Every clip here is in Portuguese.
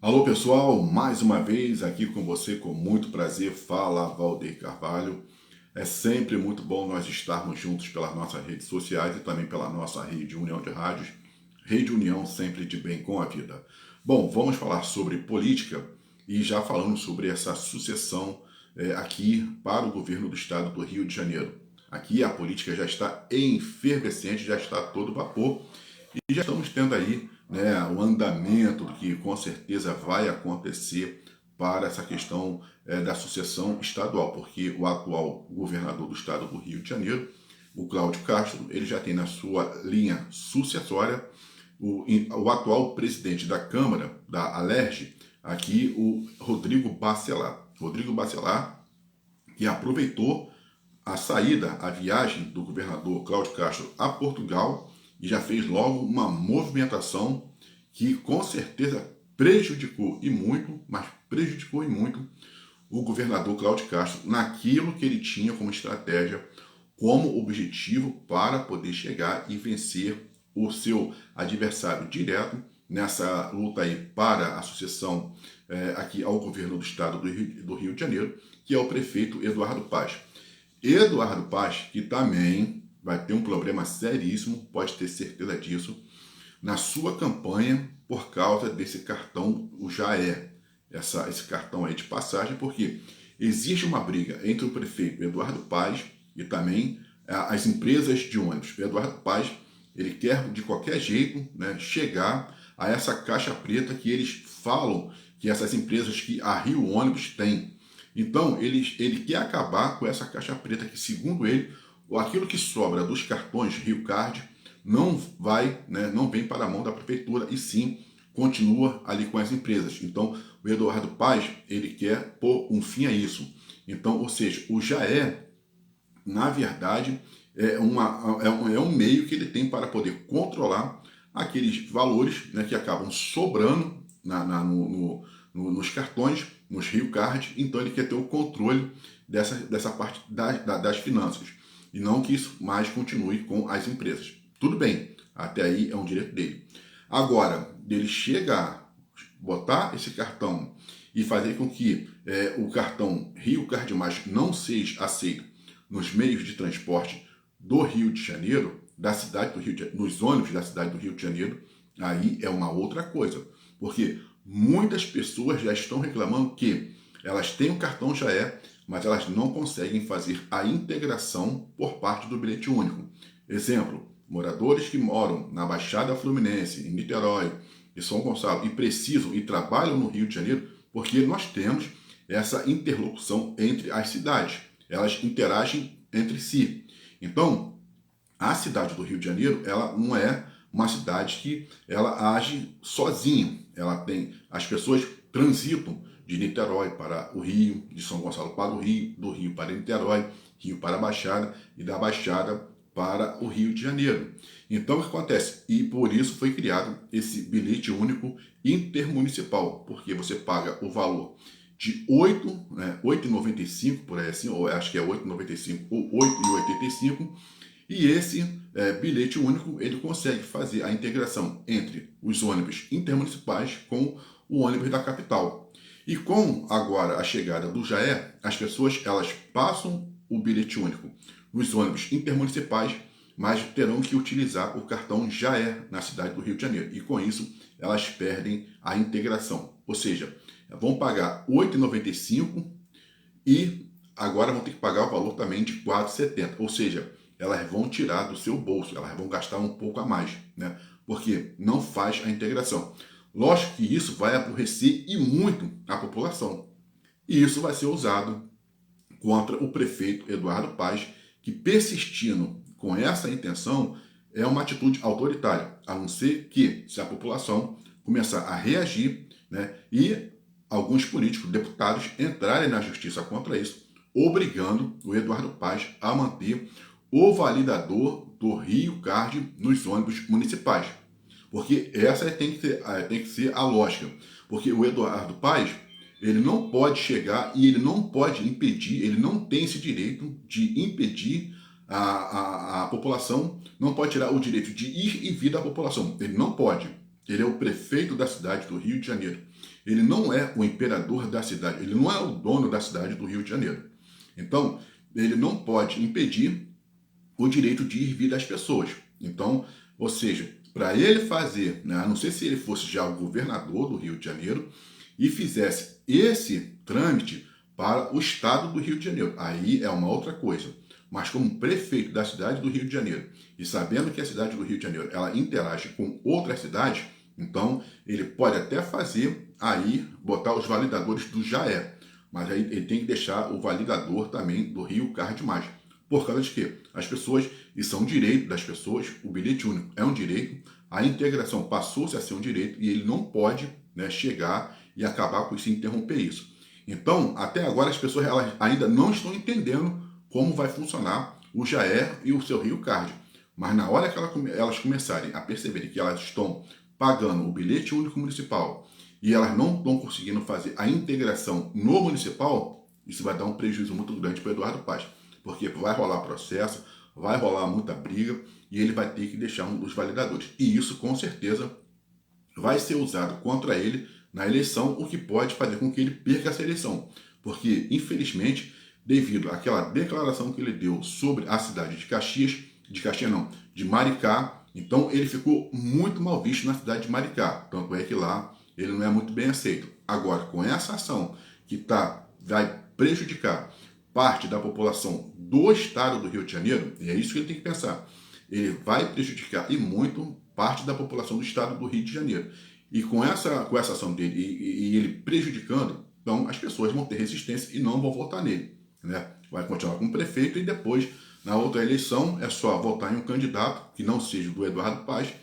Alô pessoal, mais uma vez aqui com você com muito prazer, fala Valdeir Carvalho. É sempre muito bom nós estarmos juntos pelas nossas redes sociais e também pela nossa rede União de Rádios, Rede União sempre de bem com a vida. Bom, vamos falar sobre política e já falando sobre essa sucessão aqui para o governo do estado do Rio de Janeiro. Aqui a política já está efervescente, já está a todo vapor e já estamos tendo aí, né, o andamento do que com certeza vai acontecer para essa questão da sucessão estadual, porque o atual governador do estado do Rio de Janeiro, o Cláudio Castro, ele já tem na sua linha sucessória o atual presidente da Câmara, da Alerj, aqui o Rodrigo Bacelar. Rodrigo Bacelar, que aproveitou a saída, a viagem do governador Cláudio Castro a Portugal e já fez logo uma movimentação que com certeza prejudicou e muito, mas prejudicou e muito o governador Cláudio Castro naquilo que ele tinha como estratégia, como objetivo para poder chegar e vencer o seu adversário direto nessa luta aí para a sucessão aqui ao governo do estado do Rio de Janeiro, que é o prefeito Eduardo Paes. Eduardo Paes, que também vai ter um problema seríssimo, pode ter certeza disso, na sua campanha por causa desse cartão, o JAE, esse cartão aí de passagem, porque existe uma briga entre o prefeito Eduardo Paes e também as empresas de ônibus. O Eduardo Paes, ele quer de qualquer jeito, né, chegar a essa caixa preta que eles falam que essas empresas que a Rio Ônibus tem. Então, ele quer acabar com essa caixa preta que, segundo ele, aquilo que sobra dos cartões Rio Card não vai, né, não vem para a mão da prefeitura e sim continua ali com as empresas. Então, o Eduardo Paes, ele quer pôr um fim a isso. Então, ou seja, o JAE, na verdade, é um meio que ele tem para poder controlar aqueles valores, né, que acabam sobrando nos cartões, nos Rio Card. Então ele quer ter o controle dessa parte das finanças e não que isso mais continue com as empresas. Tudo bem, até aí é um direito dele. Agora, dele chegar, botar esse cartão e fazer com que o cartão Rio Card Mais não seja aceito nos meios de transporte do Rio de Janeiro, da cidade do Rio de Janeiro, nos ônibus da cidade do Rio de Janeiro, aí é uma outra coisa. Porque muitas pessoas já estão reclamando que elas têm o cartão JAE, mas elas não conseguem fazer a integração por parte do bilhete único. Exemplo, moradores que moram na Baixada Fluminense, em Niterói, em São Gonçalo, e precisam e trabalham no Rio de Janeiro, porque nós temos essa interlocução entre as cidades. Elas interagem entre si. Então, a cidade do Rio de Janeiro, ela não é uma cidade que ela age sozinha. Ela tem, as pessoas transitam de Niterói para o Rio, de São Gonçalo para o Rio, do Rio para Niterói, Rio para a Baixada e da Baixada para o Rio de Janeiro. Então, o que acontece? E por isso foi criado esse bilhete único intermunicipal, porque você paga o valor de 8,95 por aí assim, ou acho que é 8,95 ou 8,85, e esse bilhete único, ele consegue fazer a integração entre os ônibus intermunicipais com o ônibus da capital. E com agora a chegada do JAE, as pessoas elas passam o bilhete único nos ônibus intermunicipais, mas terão que utilizar o cartão JAE na cidade do Rio de Janeiro. E com isso, elas perdem a integração. Ou seja, vão pagar R$ 8,95 e agora vão ter que pagar o valor também de R$ 4,70. Ou seja, elas vão tirar do seu bolso, elas vão gastar um pouco a mais, né? Porque não faz a integração. Lógico que isso vai aborrecer e muito a população. E isso vai ser usado contra o prefeito Eduardo Paes, que persistindo com essa intenção é uma atitude autoritária, a não ser que se a população começar a reagir, né, e alguns políticos, deputados, entrarem na justiça contra isso, obrigando o Eduardo Paes a manter o validador do Rio Card nos ônibus municipais. Porque essa tem que ser a lógica. Porque o Eduardo Paes, ele não pode chegar e ele não pode impedir, ele não tem esse direito de impedir a população, não pode tirar o direito de ir e vir da população. Ele não pode. ele é o prefeito da cidade do Rio de Janeiro. Ele não é o imperador da cidade, ele não é o dono da cidade do Rio de Janeiro. Então, ele não pode impedir o direito de ir e vir das pessoas. Então, ou seja, para ele fazer, né, a não ser se ele fosse já o governador do Rio de Janeiro e fizesse esse trâmite para o estado do Rio de Janeiro, aí é uma outra coisa. Mas como prefeito da cidade do Rio de Janeiro e sabendo que a cidade do Rio de Janeiro ela interage com outras cidades, então ele pode até fazer aí, botar os validadores do JAE, mas aí ele tem que deixar o validador também do Rio Card+. Por causa de quê? As pessoas, isso é um direito das pessoas, o bilhete único é um direito, a integração passou-se a ser um direito e ele não pode, né, chegar e acabar com isso e interromper isso. Então, até agora as pessoas elas ainda não estão entendendo como vai funcionar o JAE e o seu Rio Card. Mas na hora que elas começarem a perceberem que elas estão pagando o bilhete único municipal e elas não estão conseguindo fazer a integração no municipal, isso vai dar um prejuízo muito grande para o Eduardo Paes. Porque vai rolar processo, vai rolar muita briga e ele vai ter que deixar um dos validadores. E isso, com certeza, vai ser usado contra ele na eleição, o que pode fazer com que ele perca essa eleição. Porque, infelizmente, devido àquela declaração que ele deu sobre a cidade de Maricá, então ele ficou muito mal visto na cidade de Maricá. Tanto é que lá ele não é muito bem aceito. Agora, com essa ação que vai prejudicar parte da população do estado do Rio de Janeiro, e é isso que ele tem que pensar, ele vai prejudicar e muito parte da população do estado do Rio de Janeiro. E com essa ação dele e ele prejudicando, então as pessoas vão ter resistência e não vão votar nele, né? Vai continuar como prefeito e depois, na outra eleição, é só votar em um candidato que não seja do Eduardo Paes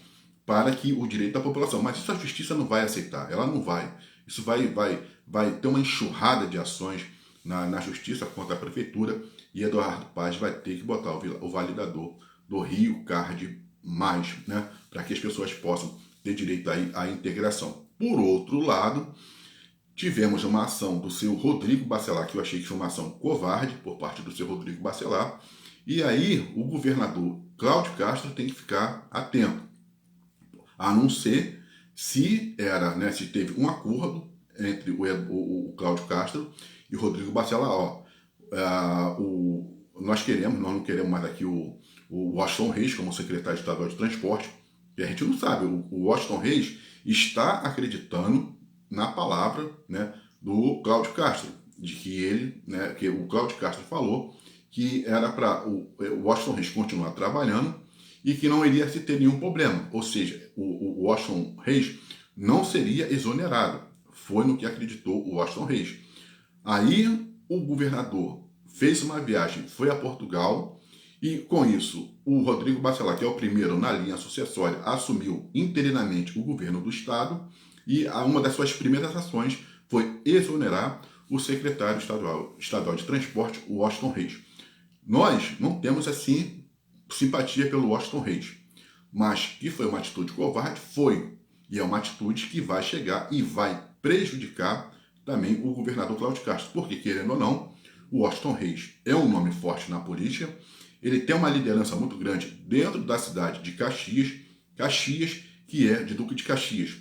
para que o direito da população. Mas isso a justiça não vai aceitar, ela não vai. Isso vai ter uma enxurrada de ações na justiça contra a prefeitura e Eduardo Paes vai ter que botar o validador do Rio Card+, né, para que as pessoas possam ter direito à integração. Por outro lado, tivemos uma ação do seu Rodrigo Bacelar, que eu achei que foi uma ação covarde por parte do seu Rodrigo Bacelar, e aí o governador Cláudio Castro tem que ficar atento, a não ser se teve um acordo entre o Cláudio Castro e o Rodrigo Bacelar. Nós não queremos mais aqui o Washington Reis como secretário estadual de transporte, e a gente não sabe, o Washington Reis está acreditando na palavra, né, do Cláudio Castro, de que que o Cláudio Castro falou que era para o Washington Reis continuar trabalhando e que não iria se ter nenhum problema, ou seja, o Washington Reis não seria exonerado, foi no que acreditou o Washington Reis. Aí o governador fez uma viagem, foi a Portugal, e com isso o Rodrigo Bacelar, que é o primeiro na linha sucessória, assumiu interinamente o governo do estado e uma das suas primeiras ações foi exonerar o secretário estadual de transporte, o Washington Reis. Nós não temos assim simpatia pelo Washington Reis, mas que foi uma atitude covarde, foi, e é uma atitude que vai chegar e vai prejudicar também o governador Cláudio Castro, porque, querendo ou não, o Washington Reis é um nome forte na política, ele tem uma liderança muito grande dentro da cidade de Caxias, que é de Duque de Caxias,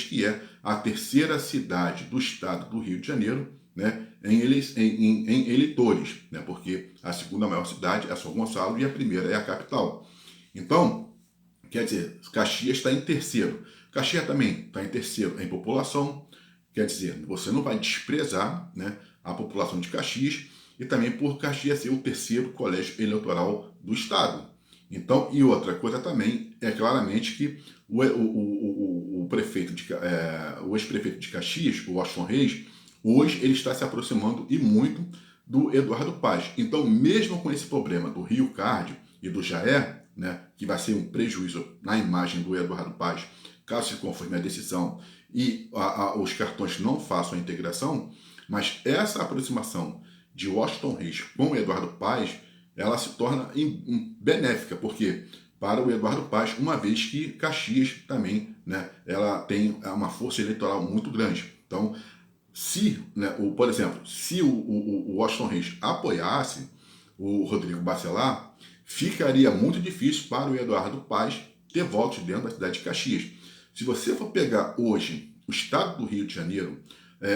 que é a terceira cidade do estado do Rio de Janeiro, né, em eleitores, né, porque a segunda maior cidade é São Gonçalo e a primeira é a capital. Então, quer dizer, Caxias está em terceiro. Caxias também está em terceiro em população, quer dizer, você não vai desprezar, né, a população de Caxias, e também por Caxias ser o terceiro colégio eleitoral do estado. Então, e outra coisa também é claramente que o ex-prefeito de Caxias, o Washington Reis, hoje ele está se aproximando e muito do Eduardo Paes. Então, mesmo com esse problema do Rio Card e do JAE, né, que vai ser um prejuízo na imagem do Eduardo Paes, caso se conforme a decisão e os cartões não façam a integração, mas essa aproximação de Washington Reis com o Eduardo Paes, ela se torna benéfica, porque para o Eduardo Paes, uma vez que Caxias também, né, ela tem uma força eleitoral muito grande. Então, por exemplo, se o Washington Reis apoiasse o Rodrigo Bacelar, ficaria muito difícil para o Eduardo Paes ter votos dentro da cidade de Caxias. Se você for pegar hoje o estado do Rio de Janeiro,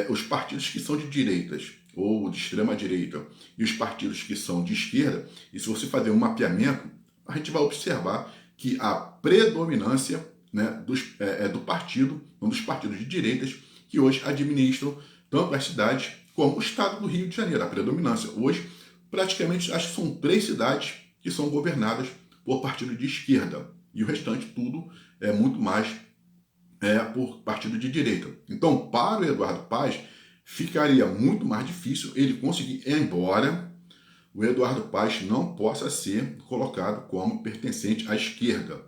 os partidos que são de direitas ou de extrema direita e os partidos que são de esquerda, e se você fazer um mapeamento, a gente vai observar que a predominância, né, do partido, um dos partidos de direitas que hoje administram tanto as cidades como o estado do Rio de Janeiro. A predominância hoje, praticamente, acho que são 3 cidades que são governadas por partido de esquerda e o restante tudo é muito mais por partido de direita. Então, para o Eduardo Paes, ficaria muito mais difícil ele conseguir, embora o Eduardo Paes não possa ser colocado como pertencente à esquerda.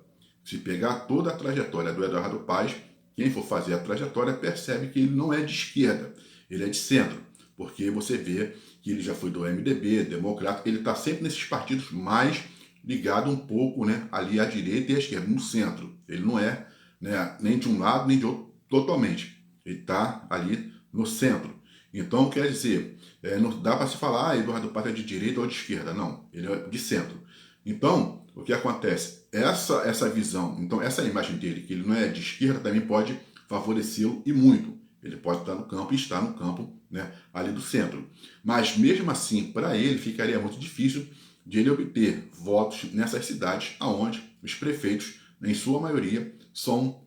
Se pegar toda a trajetória do Eduardo Paes, quem for fazer a trajetória percebe que ele não é de esquerda, ele é de centro, porque você vê que ele já foi do MDB, Democrata, ele está sempre nesses partidos mais ligado um pouco, né, ali à direita e à esquerda, no centro. Ele não é, né, nem de um lado nem de outro totalmente. Ele está ali no centro. Então, quer dizer, não dá para se falar, Eduardo Paes é de direita ou de esquerda. Não, ele é de centro. Então, o que acontece? Essa visão, então essa imagem dele, que ele não é de esquerda, também pode favorecê-lo e muito. Ele pode estar no campo e estar no campo, né, ali do centro. Mas, mesmo assim, para ele ficaria muito difícil de ele obter votos nessas cidades onde os prefeitos, em sua maioria, são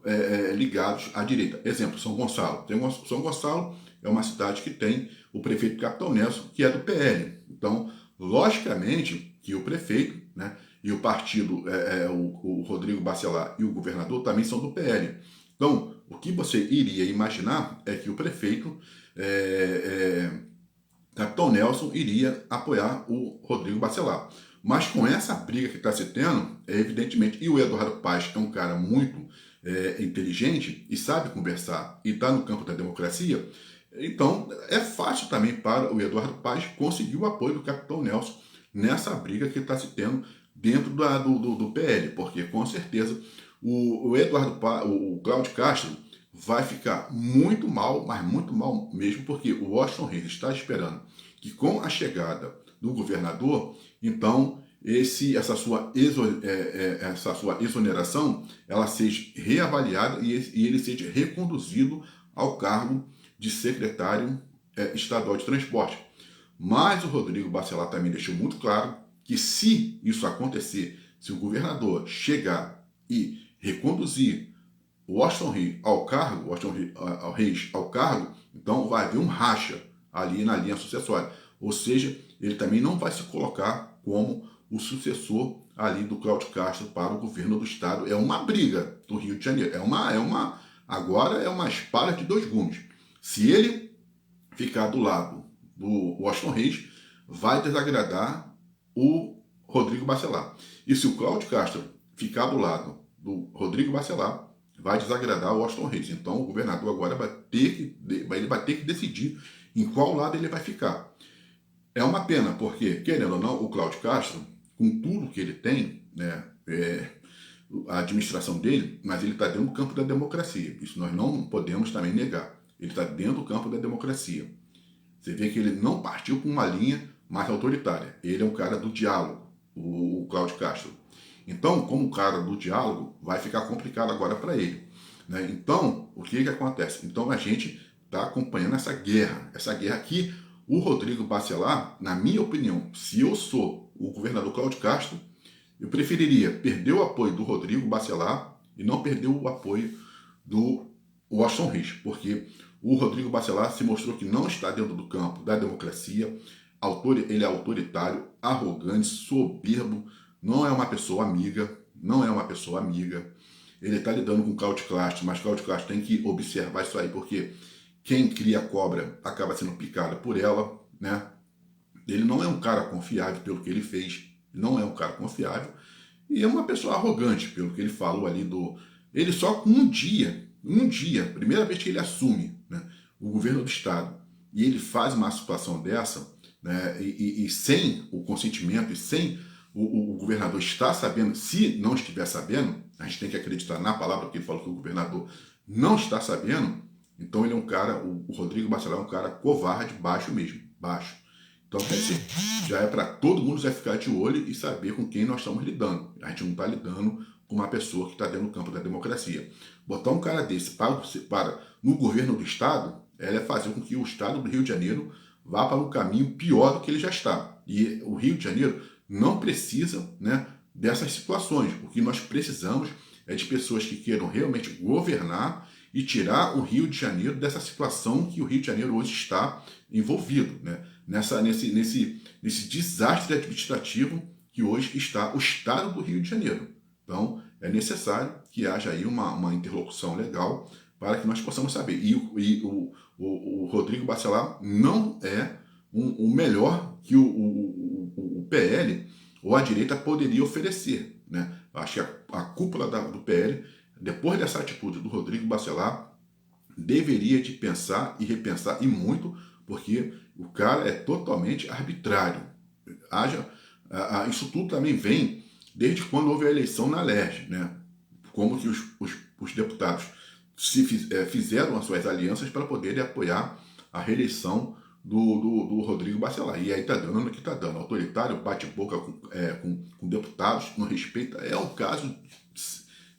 ligados à direita. Exemplo, São Gonçalo. São Gonçalo é uma cidade que tem o prefeito Capitão Nelson, que é do PL. Então, logicamente, que o prefeito, né, e o partido, o Rodrigo Bacelar e o governador também são do PL. Então, o que você iria imaginar é que o prefeito, Capitão Nelson, iria apoiar o Rodrigo Bacelar. Mas com essa briga que está se tendo, evidentemente, e o Eduardo Paes é um cara muito inteligente e sabe conversar e está no campo da democracia, então é fácil também para o Eduardo Paes conseguir o apoio do Capitão Nelson nessa briga que está se tendo dentro do PL, porque com certeza o Eduardo Paes, o Cláudio Castro vai ficar muito mal, mas muito mal mesmo, porque o Washington Reis está esperando que com a chegada do governador, então essa sua exoneração ela seja reavaliada e ele seja reconduzido ao cargo de secretário estadual de transporte. Mas o Rodrigo Bacelar também deixou muito claro que se isso acontecer, se o governador chegar e reconduzir o Washington Reis ao cargo, então vai haver um racha ali na linha sucessória. Ou seja, ele também não vai se colocar como o sucessor ali do Cláudio Castro para o governo do estado. É uma briga do Rio de Janeiro. Agora é uma espada de 2 gumes. Se ele ficar do lado do Washington Reis, vai desagradar o Rodrigo Bacelar. E se o Cláudio Castro ficar do lado do Rodrigo Bacelar, vai desagradar o Washington Reis. Então o governador agora vai ter que decidir em qual lado ele vai ficar. É uma pena, porque, querendo ou não, o Cláudio Castro, com tudo que ele tem, né, a administração dele, mas ele está dentro do campo da democracia. Isso nós não podemos também negar. Ele está dentro do campo da democracia. Você vê que ele não partiu com uma linha mais autoritária. Ele é um cara do diálogo, o Cláudio Castro. Então, como cara do diálogo, vai ficar complicado agora para ele, né? Então, o que acontece? Então, a gente está acompanhando essa guerra aqui. O Rodrigo Bacelar, na minha opinião, se eu sou o governador Cláudio Castro, eu preferiria perder o apoio do Rodrigo Bacelar e não perder o apoio do Washington Reis, porque o Rodrigo Bacelar se mostrou que não está dentro do campo da democracia, ele é autoritário, arrogante, soberbo, não é uma pessoa amiga, ele está lidando com Cláudio Castro, mas Cláudio Castro tem que observar isso aí, porque quem cria cobra acaba sendo picada por ela, né? Ele não é um cara confiável pelo que ele fez, não é um cara confiável, e é uma pessoa arrogante pelo que ele falou ali Ele só com um dia, primeira vez que ele assume, né, o governo do estado, e ele faz uma situação dessa, né, e sem o consentimento, e sem o governador estar sabendo, se não estiver sabendo, a gente tem que acreditar na palavra que ele falou que o governador não está sabendo, então ele é um cara, o Rodrigo Bacelar é um cara covarde, baixo mesmo, baixo. Então, quer dizer, já é para todo mundo já ficar de olho e saber com quem nós estamos lidando. A gente não está lidando uma pessoa que está dentro do campo da democracia. Botar um cara desse para no governo do Estado, é fazer com que o Estado do Rio de Janeiro vá para um caminho pior do que ele já está. E o Rio de Janeiro não precisa, né, dessas situações. O que nós precisamos é de pessoas que queiram realmente governar e tirar o Rio de Janeiro dessa situação que o Rio de Janeiro hoje está envolvido, né? Nesse desastre administrativo que hoje está o Estado do Rio de Janeiro. Então, é necessário que haja aí uma interlocução legal para que nós possamos saber. E o Rodrigo Bacelar não é o melhor que o PL ou a direita poderia oferecer, né? Acho que a cúpula do PL, depois dessa atitude do Rodrigo Bacelar, deveria de pensar e repensar, e muito, porque o cara é totalmente arbitrário. Isso tudo também vem desde quando houve a eleição na LERJ, né? Como que os deputados fizeram as suas alianças para poderem apoiar a reeleição do Rodrigo Bacelar. E aí está dando no que está dando. Autoritário, bate-boca com deputados, não respeita. É um caso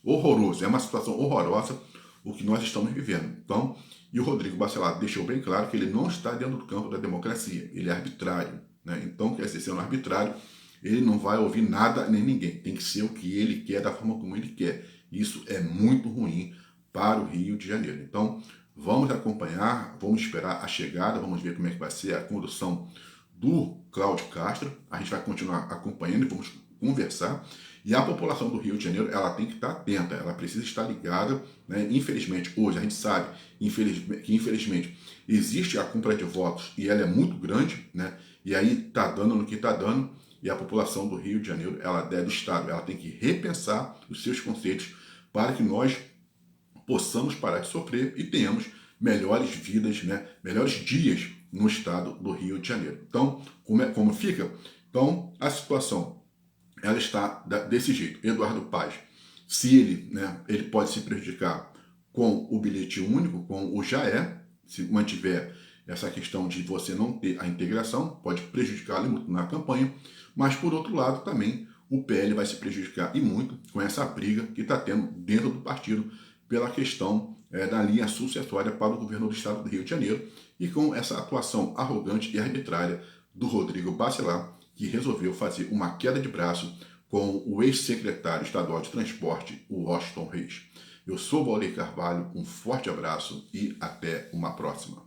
horroroso, é uma situação horrorosa o que nós estamos vivendo. Então, e o Rodrigo Bacelar deixou bem claro que ele não está dentro do campo da democracia, ele é arbitrário, né? Então, quer dizer, sendo arbitrário, ele não vai ouvir nada nem ninguém, tem que ser o que ele quer, da forma como ele quer. Isso é muito ruim para o Rio de Janeiro. Então, vamos acompanhar, vamos esperar a chegada, vamos ver como é que vai ser a condução do Cláudio Castro, a gente vai continuar acompanhando e vamos conversar. E a população do Rio de Janeiro, ela tem que estar atenta, ela precisa estar ligada, né? Infelizmente, hoje a gente sabe que infelizmente existe a compra de votos e ela é muito grande, né? E aí está dando no que está dando, e a população do Rio de Janeiro, do Estado, ela tem que repensar os seus conceitos para que nós possamos parar de sofrer e tenhamos melhores vidas, né? Melhores dias no Estado do Rio de Janeiro. Então, como fica? Então, a situação ela está desse jeito. Eduardo Paes, se ele pode se prejudicar com o bilhete único, com o JAE, se mantiver essa questão de você não ter a integração, pode prejudicá-lo muito na campanha, mas por outro lado também o PL vai se prejudicar e muito com essa briga que está tendo dentro do partido pela questão da linha sucessória para o governo do Estado do Rio de Janeiro e com essa atuação arrogante e arbitrária do Rodrigo Bacelar, que resolveu fazer uma queda de braço com o ex-secretário estadual de transporte, o Washington Reis. Eu sou o Valdir Carvalho, um forte abraço e até uma próxima.